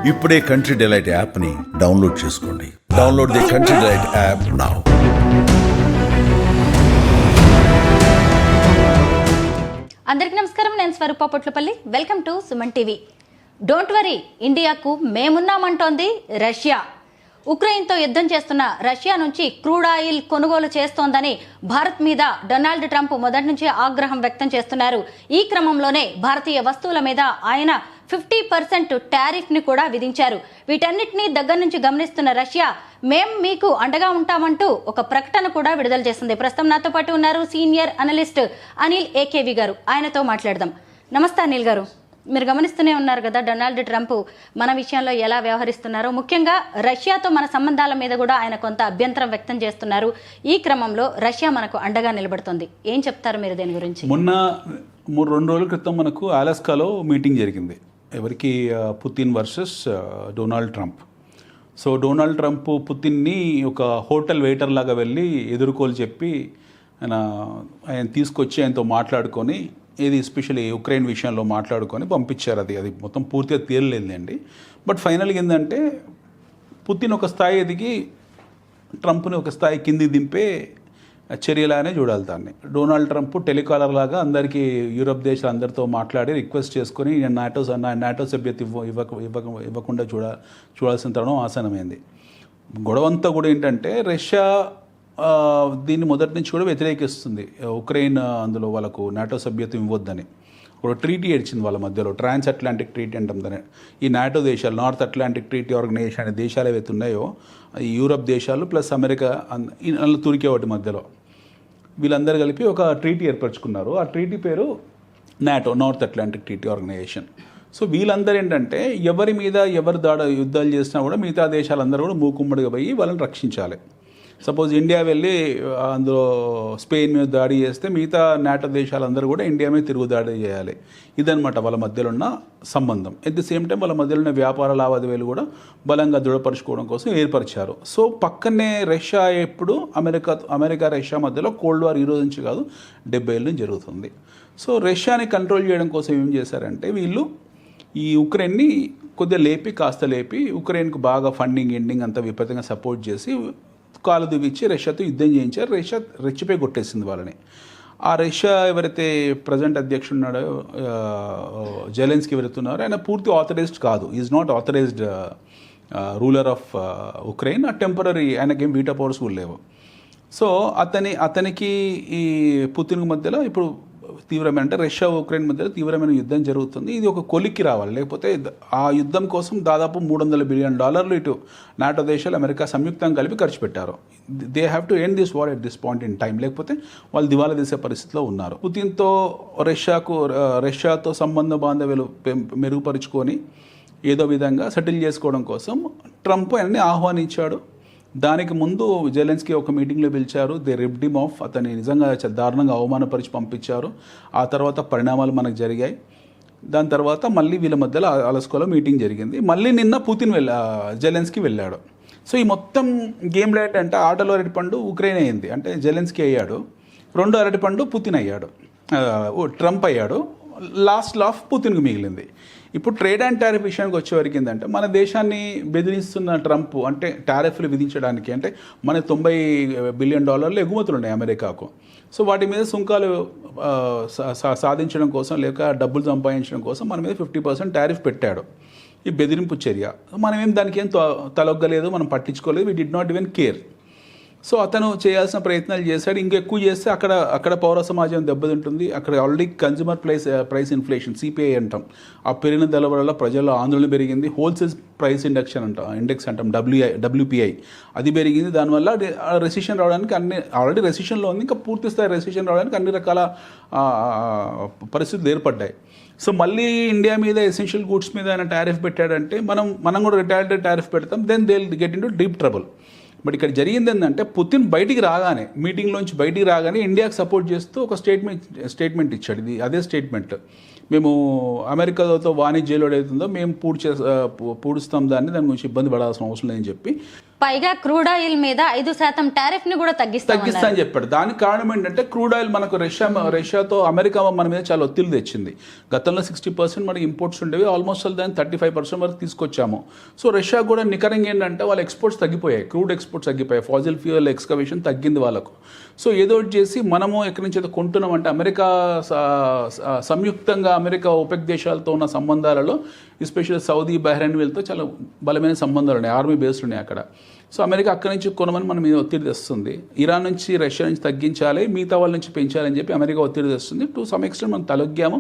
ఇప్పుడే country delight యాప్ని download చేసుకోండి. Download the country delight app now. అందరికీ నమస్కారం. నేను Swaroopa Potlapalli. Welcome to Suman TV. Don't worry, ఇండియాకు మేమున్నామంటోంది రష్యా. ఉక్రెయిన్తో యుద్ధం చేస్తున్న రష్యా నుంచి క్రూడ్ ఆయిల్ కొనుగోలు చేస్తోందని భారత్ మీద డొనాల్డ్ ట్రంప్ మొదటి నుంచి ఆగ్రహం వ్యక్తం చేస్తున్నారు. ఈ క్రమంలోనే భారతీయ వస్తువుల మీద ఆయన 50% టారిఫ్ ని కూడా విధించారు. వీటన్నిటినీ దగ్గర నుంచి గమనిస్తున్న రష్యా మేం మీకు అండగా ఉంటామంటూ ఒక ప్రకటన కూడా విడుదల చేసింది. ప్రస్తుతం నాతో పాటు ఉన్నారు సీనియర్ అనలిస్ట్ అనిల్ ఏకేవి గారు. ఆయనతో మాట్లాడదాం. నమస్తే అనిల్ గారు. మీరు గమనిస్తూనే ఉన్నారు కదా డొనాల్డ్ ట్రంప్ మన విషయంలో ఎలా వ్యవహరిస్తున్నారో, ముఖ్యంగా రష్యాతో మన సంబంధాల మీద కూడా ఆయన కొంత అభ్యంతరం వ్యక్తం చేస్తున్నారు. ఈ క్రమంలో రష్యా మనకు అండగా నిలబడుతుంది. ఏం చెప్తారు మీరు దీని గురించి? మొన్న 2 రోజుల క్రితం మనకు అలాస్కాలో మీటింగ్ జరిగింది. ఎవరికి? Putin versus Donald Trump. So Donald Trump పుతిన్ని ఒక హోటల్ వెయిటర్ లాగా వెళ్ళి ఎదుర్కోలు చెప్పి ఆయన తీసుకొచ్చి ఆయనతో మాట్లాడుకొని, ఇది ఎస్పెషల్లీ ఉక్రెయిన్ విషయంలో మాట్లాడుకొని పంపించారు. అది మొత్తం పూర్తిగా తేలలేదండి. బట్ ఫైనల్గా ఏంటంటే పుతిన్ ఒక స్థాయి ఎదిగి ట్రంప్ని ఒక స్థాయి కిందికి దింపే చర్యలానే చూడాలి దాన్ని. డొనాల్డ్ ట్రంప్ టెలికాలర్ లాగా అందరికీ యూరప్ దేశాలు అందరితో మాట్లాడి రిక్వెస్ట్ చేసుకొని నాటో సభ్యత ఇవ్వకుండా చూడాల్సిన తరుణం ఆసనమైంది. గొడవంతా కూడా ఏంటంటే రష్యా దీన్ని మొదటి నుంచి కూడా వ్యతిరేకిస్తుంది. ఉక్రెయిన్ అందులో వాళ్ళకు నాటో సభ్యత్వం ఇవ్వద్దని ఒక ట్రీటీ ఇచ్చింది వాళ్ళ మధ్యలో. ట్రాన్స్ అట్లాంటిక్ ట్రీటీ అంటాం దాన్ని. ఈ నాటో దేశాలు, నార్త్ అట్లాంటిక్ ట్రీటీ ఆర్గనైజేషన్ అనే దేశాలు ఏవైతే ఉన్నాయో, ఈ యూరప్ దేశాలు ప్లస్ అమెరికా, తుర్కీ వాటి మధ్యలో వీళ్ళందరూ కలిపి ఒక ట్రీటీ ఏర్పరచుకున్నారు. ఆ ట్రీటీ పేరు NATO, north Atlantic treaty organisation. So వీళ్ళందరూ ఏంటంటే ఎవరి మీద ఎవరు యుద్ధాలు చేసినా కూడా మిగతా దేశాలందరూ కూడా మూకుమ్మడిగా పోయి వాళ్ళని రక్షించాలి. సపోజ్ ఇండియా వెళ్ళి అందులో స్పెయిన్ మీద దాడి చేస్తే మిగతా నాటో దేశాలందరూ కూడా ఇండియా మీద తిరుగు దాడి చేయాలి. ఇదనమాట వాళ్ళ మధ్యలో ఉన్న సంబంధం. ఎట్ ది సేమ్ టైం వాళ్ళ మధ్యలో ఉన్న వ్యాపార లావాదేవీలు కూడా బలంగా దృఢపరచుకోవడం కోసం ఏర్పరిచారు. సో పక్కనే రష్యా ఎప్పుడు అమెరికా రష్యా మధ్యలో కోల్డ్ వార్ ఈ రోజు నుంచి కాదు 70 ఏళ్ళ నుంచి జరుగుతుంది. సో రష్యాని కంట్రోల్ చేయడం కోసం ఏం చేశారంటే వీళ్ళు ఈ ఉక్రెయిన్ని కొద్దిగా కాస్త లేపి ఉక్రెయిన్కు బాగా ఫండింగ్ అంతా విపరీతంగా సపోర్ట్ చేసి కాలు దివిచ్చి రష్యాతో యుద్ధం చేయించారు. రష్యా రెచ్చిపోయి కొట్టేసింది వాళ్ళని. ఆ రష్యా ఎవరైతే ప్రజెంట్ అధ్యక్షుడు ఉన్నాడో జెలెన్స్కీ ఎవరైతే ఉన్నారో ఆయన పూర్తి ఆథరైజ్డ్ కాదు. Is not authorised ruler of Ukraine. Temporary ఆయనకేం వీటో పవర్స్ కూడా లేవు. సో అతనికి ఈ పుతిన్ మధ్యలో ఇప్పుడు తీవ్రమైన, అంటే రష్యా ఉక్రెయిన్ మధ్యలో తీవ్రమైన యుద్ధం జరుగుతుంది. ఇది ఒక కొలిక్కి రావాలి. లేకపోతే ఆ యుద్ధం కోసం దాదాపు $300 బిలియన్ ఇటు నాటో దేశాలు, అమెరికా సంయుక్తంగా కలిపి ఖర్చు పెట్టారు. They have to end this war at this point in time. లేకపోతే వాళ్ళు దివాలా తీసే పరిస్థితిలో ఉన్నారు. పుతిన్తో రష్యాతో సంబంధ బాంధవ్యాలు మెరుగుపరుచుకొని ఏదో విధంగా సెటిల్ చేసుకోవడం కోసం ట్రంప్ ఆయన్ని ఆహ్వానించాడు. దానికి ముందు జెలెన్స్కీ ఒక మీటింగ్లో పిలిచారు. They ripped him of. అతన్ని నిజంగా దారుణంగా అవమానపరిచి పంపించారు. ఆ తర్వాత పరిణామాలు మనకు జరిగాయి. దాని తర్వాత మళ్ళీ వీళ్ళ మధ్యలో అలాస్కాలో మీటింగ్ జరిగింది. మళ్ళీ నిన్న జెలెన్స్కీ వెళ్ళాడు. సో ఈ మొత్తం గేమ్లో ఏంటంటే ఆటలో అరటిపండు ఉక్రెయిన్ అయ్యింది. అంటే జెలెన్స్కీ అయ్యాడు, 2 అరటిపండు పుతిన్ అయ్యాడు, ట్రంప్ అయ్యాడు, లాస్ట్ లాఫ్ పుతిన్కి మిగిలింది. ఇప్పుడు ట్రేడ్ అండ్ టారిఫ్ విషయానికి వచ్చేవరకు ఏంటంటే మన దేశాన్ని బెదిరిస్తున్న ట్రంప్ అంటే టారిఫ్లు విధించడానికి, అంటే మన $90 బిలియన్ ఎగుమతులు ఉన్నాయి అమెరికాకు. సో వాటి మీద సుంకాలు సాధించడం కోసం లేక డబ్బులు సంపాదించడం కోసం మన మీద 50% టారిఫ్ పెట్టాడు. ఈ బెదిరింపు చర్య. మనం దానికి ఏం తలొగ్గలేదు, మనం పట్టించుకోలేదు. We did not even care. So అతను చేయాల్సిన ప్రయత్నాలు చేశాడు. ఇంకెక్కువ చేస్తే అక్కడ పౌర సమాజం దెబ్బతింటుంది. అక్కడ already consumer price inflation, CPI అంటాం, ఆ పెరిగిన ధరల వల్ల ప్రజల్లో ఆందోళన పెరిగింది. హోల్సేల్ ప్రైస్ ఇండెక్స్ అంటాం, WPI, అది పెరిగింది. దానివల్ల రెసిషన్ రావడానికి ఆల్రెడీ రెసిషన్లో ఉంది, ఇంకా పూర్తి స్థాయి రెసిషన్ రావడానికి అన్ని రకాల పరిస్థితులు ఏర్పడ్డాయి. సో మళ్ళీ ఇండియా మీద ఎసెన్షియల్ గూడ్స్ మీద ఆయన టారిఫ్ పెట్టాడంటే మనం కూడా రిటాలియేటెడ్ టారిఫ్ పెడతాం. Then they will get into deep trouble. But ఇక్కడ జరిగింది ఏంటంటే పుతిన్ మీటింగ్లోంచి బయటికి రాగానే ఇండియాకి సపోర్ట్ చేస్తూ ఒక స్టేట్మెంట్ ఇచ్చాడు. ఇది అదే స్టేట్మెంట్, మేము అమెరికాతో వాణిజ్యంలో ఏదైతుందో మేము పూడుస్తాం, దాని గురించి ఇబ్బంది పడాల్సిన అవసరం లేదని చెప్పి పైగా క్రూడ్ ఆయిల్ మీద 5% టారిఫ్ ని కూడా తగ్గిస్తా అని చెప్పాడు. దానికి కారణం ఏంటంటే క్రూడ్ ఆయిల్ మనకు రష్యాతో అమెరికా మన మీద చాలా ఒత్తిడి తెచ్చింది. గతంలో 60% మనకి ఇంపోర్ట్స్ ఉండేవి, ఆల్మోస్ట్ దాన్ని 35% వరకు తీసుకొచ్చాము. సో రష్యా కూడా నికరంగా ఏంటంటే వాళ్ళ ఎక్స్పోర్ట్స్ తగ్గిపోయాయి, క్రూడ్ ఎక్స్పోర్ట్స్ తగ్గిపోయాయి, ఫాజిల్ ఫ్యూయల్ ఎక్స్కవేషన్ తగ్గింది వాళ్ళకు. సో ఏదో ఒకటి చేసి మనము ఎక్కడి నుంచి అయితే కొంటున్నాం అంటే అమెరికా సంయుక్తంగా అమెరికా OPEC దేశాలతో ఉన్న సంబంధాలలో ఎస్పెషల్లీ సౌదీ, బహ్రెయిన్ వీళ్ళతో చాలా బలమైన సంబంధాలు ఉన్నాయి, ఆర్మీ బేస్డ్ ఉన్నాయి అక్కడ. సో అమెరికా అక్కడి నుంచి కొనమని మన మీద ఒత్తిడి తెస్తుంది. ఇరాన్ నుంచి, రష్యా నుంచి తగ్గించాలి, మిగతా వాళ్ళ నుంచి పెంచాలని చెప్పి అమెరికా ఒత్తిడి తెస్తుంది. టు సమ్ ఎక్స్టెంట్ మనం తలొగ్గాము,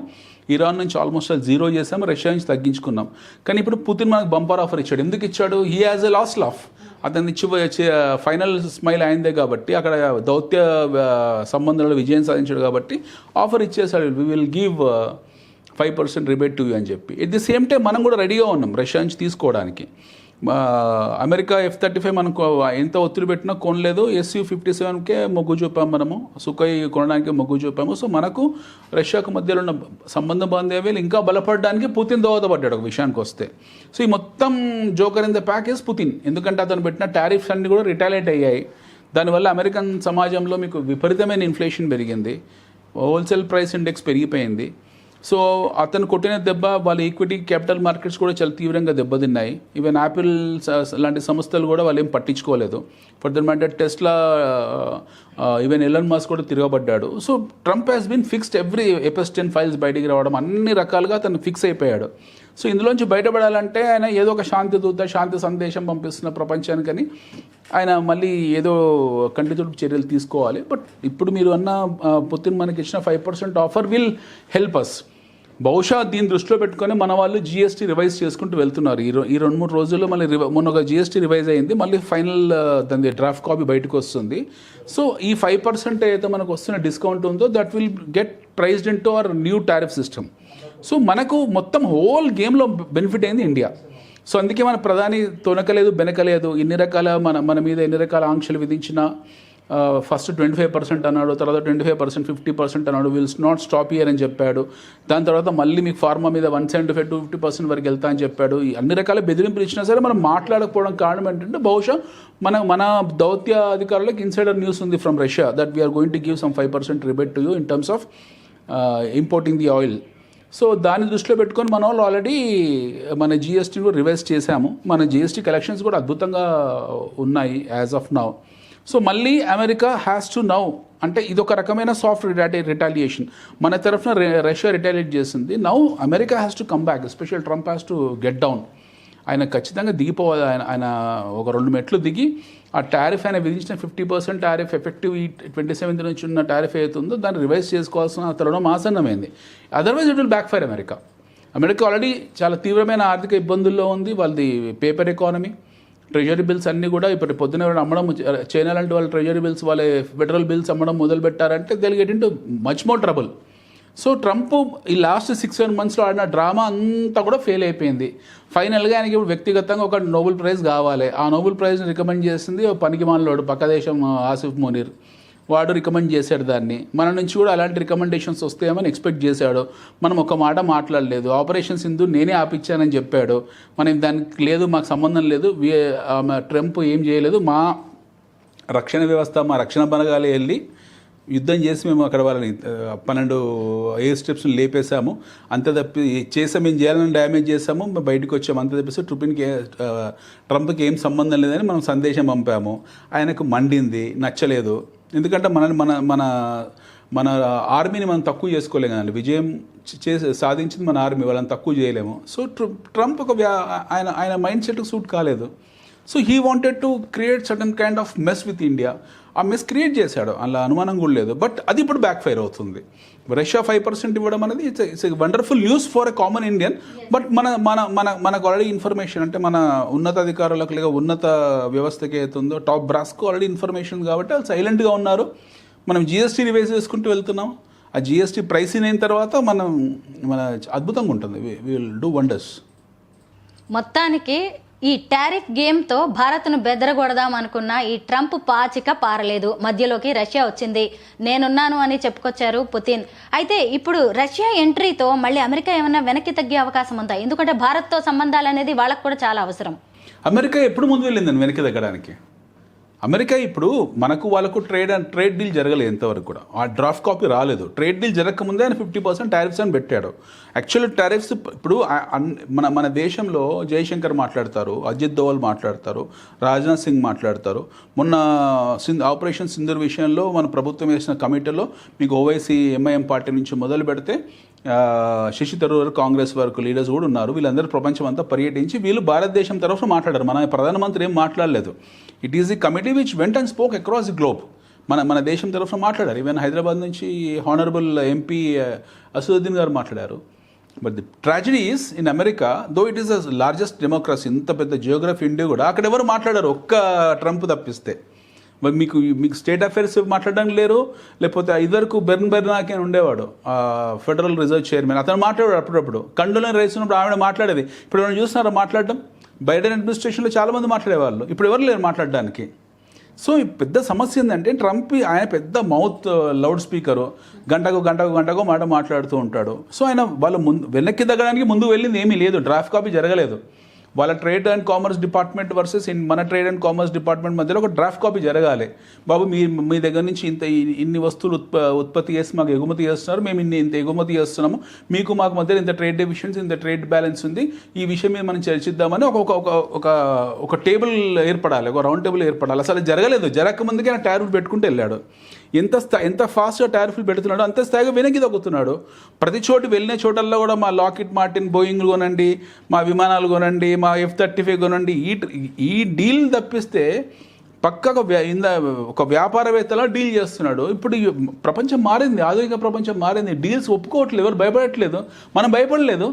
ఇరాన్ నుంచి ఆల్మోస్ట్ 0 చేసాము, రష్యా నుంచి తగ్గించుకున్నాం. కానీ ఇప్పుడు పుతిన్ మనకు బంపర్ ఆఫర్ ఇచ్చాడు. ఎందుకు ఇచ్చాడు? He has a last laugh. అతన్ని ఫైనల్ స్మైల్ అయిందే కాబట్టి, అక్కడ దౌత్య సంబంధాలలో విజయం సాధించాడు కాబట్టి ఆఫర్ ఇచ్చేసాడు. We will give 5% rebate to you అని చెప్పి. ఎట్ ది సేమ్ టైం మనం కూడా రెడీగా ఉన్నాం రష్యా నుంచి తీసుకోవడానికి. అమెరికా F-35 మనకు ఎంత ఒత్తిడి పెట్టినా కొనలేదు. Su-57కే మొగ్గు చూపాము, మనము సుఖోయ్ కొనడానికి మొగ్గు చూపాము. సో మనకు రష్యాకు మధ్యలో ఉన్న సంబంధ బాంధవ్యాలు ఇంకా బలపడడానికి పుతిన్ దోహదపడ్డాడు ఒక విషయానికి వస్తే. సో ఈ మొత్తం joker in the package Putin. ఎందుకంటే అతను పెట్టిన టారిఫ్స్ అన్ని కూడా రిటాలియేట్ అయ్యాయి. దానివల్ల అమెరికన్ సమాజంలో మీకు విపరీతమైన ఇన్ఫ్లేషన్ పెరిగింది, హోల్సేల్ ప్రైస్ ఇండెక్స్ పెరిగిపోయింది. సో అతను కొట్టిన దెబ్బ వాళ్ళ ఈక్విటీ క్యాపిటల్ మార్కెట్స్ కూడా చాలా తీవ్రంగా దెబ్బతిన్నాయి. ఈవెన్ యాపిల్ లాంటి సంస్థలు కూడా వాళ్ళు ఏం పట్టించుకోలేదు. For that matter Tesla, even Elon Musk కూడా తిరగబడ్డాడు. So Trump has been fixed. Every Epstein files బయటికి రావడం, అన్ని రకాలుగా అతను ఫిక్స్ అయిపోయాడు. సో ఇందులోంచి బయటపడాలంటే ఆయన ఏదో ఒక శాంతి దూత, శాంతి సందేశం పంపిస్తున్న ప్రపంచానికని ఆయన మళ్ళీ ఏదో కంటితుడుపు చర్యలు తీసుకోవాలి. బట్ ఇప్పుడు మీరు అన్న పుతిన్ మనకి ఇచ్చిన 5% ఆఫర్ విల్ హెల్ప్ అస్. బహుశా దీన్ని దృష్టిలో పెట్టుకొని మన వాళ్ళు GST రివైజ్ చేసుకుంటూ వెళ్తున్నారు. ఈ 2-3 రోజుల్లో మళ్ళీ మొన్న ఒక GST రివైజ్ అయింది, మళ్ళీ ఫైనల్ దాని డ్రాఫ్ట్ కాపీ బయటకు వస్తుంది. సో ఈ 5% అయితే మనకు వస్తున్న డిస్కౌంట్ ఉందో that will get priced into our new tariff system. So మనకు మొత్తం హోల్ గేమ్లో బెనిఫిట్ అయింది ఇండియా. సో అందుకే మన ప్రధాని తొనకలేదు, బెనకలేదు. ఇన్ని రకాల మన మీద ఎన్ని రకాల ఆంక్షలు విధించినా ఫస్ట్ 25% అన్నాడు, తర్వాత 25%, 50% అన్నాడు. విల్ నాట్ స్టాప్ ఇయర్ అని చెప్పాడు. దాని తర్వాత మళ్ళీ మీకు ఫార్మా మీద 175-250% వరకు వెళ్తా అని చెప్పాడు. అన్ని రకాల బెదిరింపులు ఇచ్చినా సరే మనం మాట్లాడకపోవడం కారణం ఏంటంటే బహుశా మన దౌత్య అధికారులకు ఇన్సైడర్ న్యూస్ ఉంది from Russia that we are going to give some 5% rebate to you in terms of importing the oil. So దాన్ని దృష్టిలో పెట్టుకొని మన వాళ్ళు ఆల్రెడీ మన GST కూడా రివైజ్ చేశాము. మన GST కలెక్షన్స్ కూడా అద్భుతంగా ఉన్నాయి యాజ్ ఆఫ్ నౌ. సో మళ్ళీ అమెరికా హ్యాస్ టు నౌ, అంటే ఇదొక రకమైన సాఫ్ట్ రిటాలియేషన్. మన తరఫున రష్యా రిటాలియేట్ చేసింది. Now America has to come back, especial Trump has to get down. ఆయన ఖచ్చితంగా దిగిపోవాలి. ఆయన ఒక 2 మెట్లు దిగి ఆ టారిఫ్ ఆయన విధించిన 50% టారిఫ్ ఎఫెక్టివ్ ఈ 27 నుంచి ఉన్న టారిఫ్ ఏతుందో దాన్ని రివైజ్ చేసుకోవాల్సిన తరుణం ఆసన్నమైంది. Otherwise it will back fire America. Already చాలా తీవ్రమైన ఆర్థిక ఇబ్బందుల్లో ఉంది. వాళ్ళది పేపర్ ఎకానమీ, ట్రెజరీ బిల్స్ అన్నీ కూడా ఇప్పుడు పొద్దున అమ్మడం, చైనా లాంటి వాళ్ళ ట్రెజరీ బిల్స్, వాళ్ళ ఫెడరల్ బిల్స్ అమ్మడం మొదలు పెట్టారంటే they'll get into much more trouble. So Trump ఈ లాస్ట్ 6-7 monthsలో ఆడిన డ్రామా అంతా కూడా ఫెయిల్ అయిపోయింది. ఫైనల్గా ఆయనకి ఇప్పుడు వ్యక్తిగతంగా ఒక నోబెల్ ప్రైజ్ కావాలి. ఆ నోబెల్ ప్రైజ్ని రికమెండ్ చేసింది పనికి మానలోడు పక్క దేశం ఆసిఫ్ మునీర్. వాడు రికమెండ్ చేశాడు దాన్ని. మన నుంచి కూడా అలాంటి రికమెండేషన్స్ వస్తాయేమని ఎక్స్పెక్ట్ చేశాడు. మనం ఒక మాట మాట్లాడలేదు. ఆపరేషన్ సింధు నేనే ఆపిచ్చానని చెప్పాడు. మనం దానికి లేదు, మాకు సంబంధం లేదు, ట్రంప్ ఏం చేయలేదు, మా రక్షణ వ్యవస్థ, మా రక్షణ బలగాలే వెళ్ళి యుద్ధం చేసి మేము అక్కడ వాళ్ళని 12 ఎయిర్ స్ట్రిప్స్ని లేపేశాము. అంత తప్పి చేసాము, ఏం చేయాలని డ్యామేజ్ చేసాము, బయటకు వచ్చాము. అంత తప్పిస్తే ట్రంప్కి ఏం సంబంధం లేదని మనం సందేశం పంపాము. ఆయనకు మండింది, నచ్చలేదు. ఎందుకంటే మన ఆర్మీని మనం తక్కువ చేసుకోలేం కదండి. విజయం సాధించింది మన ఆర్మీ, వాళ్ళని తక్కువ చేయలేము. సో ట్రంప్ ఆయన మైండ్ సెట్కి సూట్ కాలేదు. So he wanted to create certain kind of mess with India. ఆ మెస్ క్రియేట్ చేశాడు, అలా అనుమానం కూడా లేదు. బట్ అది ఇప్పుడు బ్యాక్ ఫైర్ అవుతుంది. రష్యా 5% ఇవ్వడం అనేది it's wonderful news for a common Indian. But మనకు ఆల్రెడీ ఇన్ఫర్మేషన్, అంటే మన ఉన్నతాధికారులకు లేక ఉన్నత వ్యవస్థకి అవుతుందో టాప్ బ్రాస్కు ఆల్రెడీ ఇన్ఫర్మేషన్ కాబట్టి వాళ్ళు సైలెంట్గా ఉన్నారు. మనం GST రివైజ్ చేసుకుంటూ వెళ్తున్నాం. ఆ GST ప్రైసింగ్ అయిన తర్వాత మన అద్భుతంగా ఉంటుంది. We will do wonders. మొత్తానికి ఈ టారిఫ్ గేమ్తో భారత్ను బెదరగొడదాం అనుకున్న ఈ ట్రంప్ పాచిక పారలేదు. మధ్యలోకి రష్యా వచ్చింది. నేనున్నాను అని చెప్పుకొచ్చారు పుతిన్. అయితే ఇప్పుడు రష్యా ఎంట్రీతో మళ్ళీ అమెరికా ఏమన్నా వెనక్కి తగ్గే అవకాశం ఉందా? ఎందుకంటే భారత్తో సంబంధాలు అనేది వాళ్ళకు కూడా చాలా అవసరం. అమెరికా ఎప్పుడు ముందు వెళ్ళిందని వెనక్కి తగ్గడానికి? అమెరికా ఇప్పుడు మనకు వాళ్ళకు ట్రేడ్ డీల్ జరగలేదు ఎంతవరకు కూడా. ఆ డ్రాఫ్ట్ కాపీ రాలేదు. ట్రేడ్ డీల్ జరగకముందే ఆయన 50% టారిఫ్స్ అని పెట్టాడు. యాక్చువల్ టారిఫ్స్ ఇప్పుడు మన దేశంలో జయశంకర్ మాట్లాడతారు, అజిత్ దోవల్ మాట్లాడతారు, రాజ్నాథ్ సింగ్ మాట్లాడతారు. మొన్న ఆపరేషన్ సింధూర్ విషయంలో మన ప్రభుత్వం వేసిన కమిటీలో మీకు ఓవైసీ ఎంఐఎం పార్టీ నుంచి మొదలు పెడితే శశి థరూర్ కాంగ్రెస్ వరకు లీడర్స్ కూడా ఉన్నారు. వీళ్ళందరూ ప్రపంచం అంతా పర్యటించి వీళ్ళు భారతదేశం తరఫున మాట్లాడారు. మన ప్రధానమంత్రి ఏం మాట్లాడలేదు. It is the committee which went and spoke across the globe. మన దేశం తరఫున మాట్లాడారు. ఈవెన్ హైదరాబాద్ నుంచి హానరబుల్ ఎంపీ అసదుద్దీన్ గారు మాట్లాడారు. But the tragedy is in America, though it is the largest democracy, ఇంత పెద్ద జియోగ్రఫీ ఇండియా కూడా అక్కడ ఎవరు మాట్లాడారు ఒక్క ట్రంప్ తప్పిస్తే. మీకు స్టేట్ అఫైర్స్ మాట్లాడడానికి లేరు. లేకపోతే ఇదివరకు బెర్నాకే అని ఉండేవాడు ఫెడరల్ రిజర్వ్ చైర్మన్, అతను మాట్లాడాడు అప్పుడప్పుడు. కండోలెన్స్ రైస్ ఉన్నప్పుడు ఆవిడ మాట్లాడేది. ఇప్పుడు ఎవరైనా చూస్తున్నారా మాట్లాడడం? బైడెన్ అడ్మినిస్ట్రేషన్లో చాలామంది మాట్లాడేవాళ్ళు, ఇప్పుడు ఎవరు లేరు మాట్లాడడానికి. సో ఈ పెద్ద సమస్య ఏంటంటే ట్రంప్ ఆయన పెద్ద మౌత్ లౌడ్ స్పీకరు, గంటకు మాట మాట్లాడుతూ ఉంటాడు. సో ఆయన వాళ్ళ వెనక్కి తగ్గడానికి ముందు వెళ్ళింది ఏమీ లేదు. డ్రాఫ్ట్ కాపీ జరగలేదు. వాళ్ళ trade and commerce department versus మన ట్రేడ్ అండ్ కామర్స్ డిపార్ట్మెంట్ మధ్యలో ఒక డ్రాఫ్ట్ కాపీ జరగాలి. బాబు మీ దగ్గర నుంచి ఇన్ని వస్తువులు ఉత్పత్తి చేసి మాకు ఎగుమతి చేస్తున్నారు, మేము ఇంత ఎగుమతి చేస్తున్నాము, మాకు మధ్యలో ఇంత ట్రేడ్ డెఫిషియన్సీ, ఇంత ట్రేడ్ బ్యాలెన్స్ ఉంది, ఈ విషయం మీద మనం చర్చిద్దామని ఒక టేబుల్ ఏర్పడాలి, ఒక రౌండ్ టేబుల్ ఏర్పడాలి. అసలు జరగలేదు. జరగకముందుకే ఆయన టారిఫ్ పెట్టుకుంటూ వెళ్ళాడు. ఎంత ఫాస్ట్గా టారిఫ్లు పెడుతున్నాడు అంత స్థాయిగా వెనక్కి తగ్గుతున్నాడు. ప్రతి చోటు వెళ్ళిన చోటల్లో కూడా మా లాకిడ్ మార్టిన్ బోయింగ్లు కొనండి, మా విమానాలు కొనండి, మా F-35 కొనండి, ఈ డీల్ తప్పిస్తే పక్కగా ఒక వ్యాపారవేత్తలా డీల్ చేస్తున్నాడు. ఇప్పుడు ప్రపంచం మారింది, ఆధునిక ప్రపంచం మారింది. డీల్స్ ఒప్పుకోవట్లేదు, ఎవరు భయపడట్లేదు. మనం భయపడలేదు.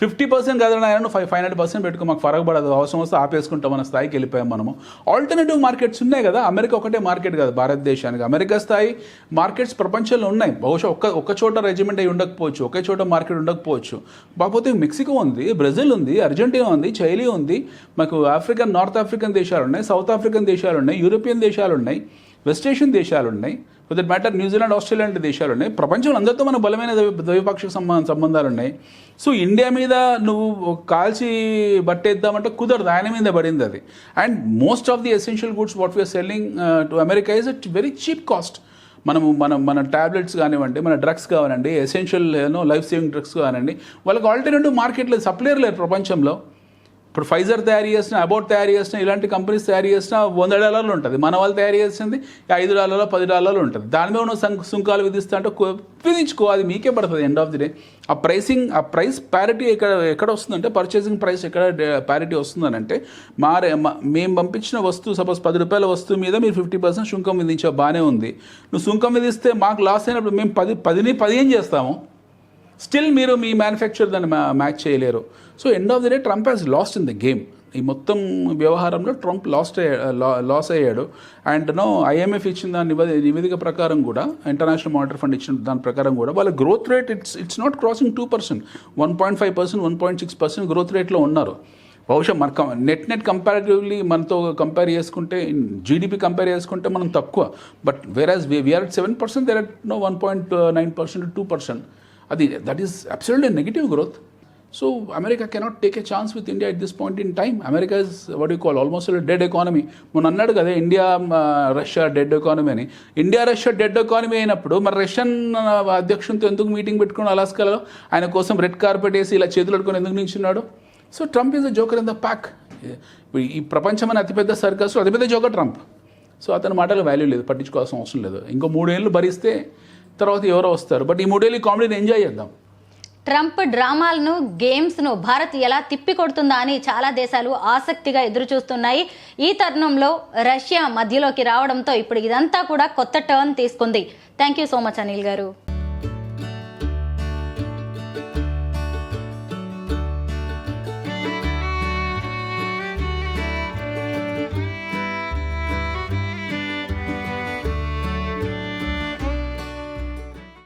50% కాదని ఆయన 500% పెట్టుకో, మాకు ఫరక్ పడదు, అవసరం వస్తే ఆపేసుకుంటాం మన స్థాయికి వెళ్ళిపోయాం మనము. ఆల్టర్నేటివ్ మార్కెట్స్ ఉన్నాయి కదా. అమెరికా ఒకటే మార్కెట్ కాదు భారతదేశానికి. అమెరికా స్థాయి మార్కెట్స్ ప్రపంచంలో ఉన్నాయి. బహుశా ఒక్క చోట రెజిమెంట్ అయి ఉండకపోవచ్చు, ఒకే చోట మార్కెట్ ఉండకపోవచ్చు. కాకపోతే మెక్సికో ఉంది, బ్రెజిల్ ఉంది, అర్జెంటీనా ఉంది, చైలీ ఉంది, మాకు నార్త్ ఆఫ్రికన్ దేశాలు ఉన్నాయి, సౌత్ ఆఫ్రికన్ దేశాలు ఉన్నాయి, యూరోపియన్ దేశాలు ఉన్నాయి, వెస్ట్ ఏషియన్ దేశాలు ఉన్నాయి, for that matter New Zealand, Australia లాంటి దేశాలు ఉన్నాయి. ప్రపంచంలో అందరితో మనకు బలమైన ద్వైపాక్షిక సంబంధాలు ఉన్నాయి. సో ఇండియా మీద నువ్వు కాల్చి బట్టేద్దామంటే కుదరదు, ఆయన మీద పడింది అది. And most of the essential goods what we are selling to America is at very cheap cost. మన ట్యాబ్లెట్స్ కానివ్వండి, మన డ్రగ్స్ కానివ్వండి, ఎసెన్షియల్ లైఫ్ సేవింగ్ డ్రగ్స్ కానివ్వండి, వాళ్ళకి ఆల్టర్నేటివ్ మార్కెట్ లేదు, సప్లయర్ లేరు ప్రపంచంలో. ఇప్పుడు ఫైజర్ తయారు చేసిన, అబౌట్ తయారు చేసిన, ఇలాంటి కంపెనీస్ తయారు చేసిన $100 ఉంటుంది. మన వాళ్ళు తయారు చేసింది $5 $10 ఉంటుంది. దాని మీద ఉన్న సుంకాలు విధిస్తా అంటే విధించుకో, అది మీకే పడుతుంది ఎండ్ ఆఫ్ ది డే. ఆ ప్రైస్ ప్యారిటీ ఎక్కడ వస్తుందంటే, పర్చేసింగ్ ప్రైస్ ఎక్కడ ప్యారిటీ వస్తుందని అంటే, మేము పంపించిన వస్తువు సపోజ్ $10 వస్తువు మీద మీరు 50% సుంకం విధించా, బాగానే ఉంది. నువ్వు సుంకం విధిస్తే మాకు లాస్ అయినప్పుడు మేము 10 చేస్తాము. స్టిల్ మీరు మీ మ్యానుఫ్యాక్చర్ దాన్ని మ్యాచ్ చేయలేరు. So end of the day Trump has lost in the game. ఈ మొత్తం వ్యవహారంలో ట్రంప్ లాస్ అయ్యాడు. అండ్ IMF ఇచ్చిన దాని నివేదిక ప్రకారం కూడా, ఇంటర్నేషనల్ మానిటరీ ఫండ్ ఇచ్చిన దాని ప్రకారం కూడా వాళ్ళ growth rate it's not crossing 2%, 1.5%, 1.6% growth రేట్లో ఉన్నారు. బహుశా మన నెట్ కంపారిటివ్లీ మనతో కంపేర్ చేసుకుంటే, జీడిపి కంపేర్ చేసుకుంటే మనం తక్కువ. But whereas we are at 7%, they're at 1.9% to 2%. that is absolutely negative growth. So America cannot take a chance with India at this point in time. America is what you call almost a dead economy. మొన్న అన్నాడు కదా India Russia dead economy అని. India Russia dead economy అయినప్పుడు మరి Russian అధ్యక్షునితో ఎందుకు meeting పెట్టుకుని అలాస్కాలో ఆయన కోసం రెడ్ కార్పెట్ వేసి ఇలా చేతులు అడుకొని ఎందుకు నిల్చున్నాడు? So Trump is a joker in the pack. ఈ ప్రపంచం అనే అతిపెద్ద సర్కస్ అతిపెద్ద జోకర్ ట్రంప్. సో అతని మాటలు వాల్యూ లేదు, పట్టించుకోవాల్సిన అవసరం లేదు. ఇంకో 3 ఏళ్ళు భరిస్తే తర్వాత ఎవరో వస్తారు. బట్ ఈ 3 ఏళ్ళు కామెడీని ఎంజాయ్ చేద్దాం. ట్రంప్ డ్రామాలను, గేమ్స్ను భారత్ ఎలా తిప్పికొడుతుందా అని చాలా దేశాలు ఆసక్తిగా ఎదురుచూస్తున్నాయి. ఈ తరుణంలో రష్యా మధ్యలోకి రావడంతో ఇప్పుడు ఇదంతా కూడా కొత్త టర్న్ తీసుకుంది. Thank you so much Anil గారు.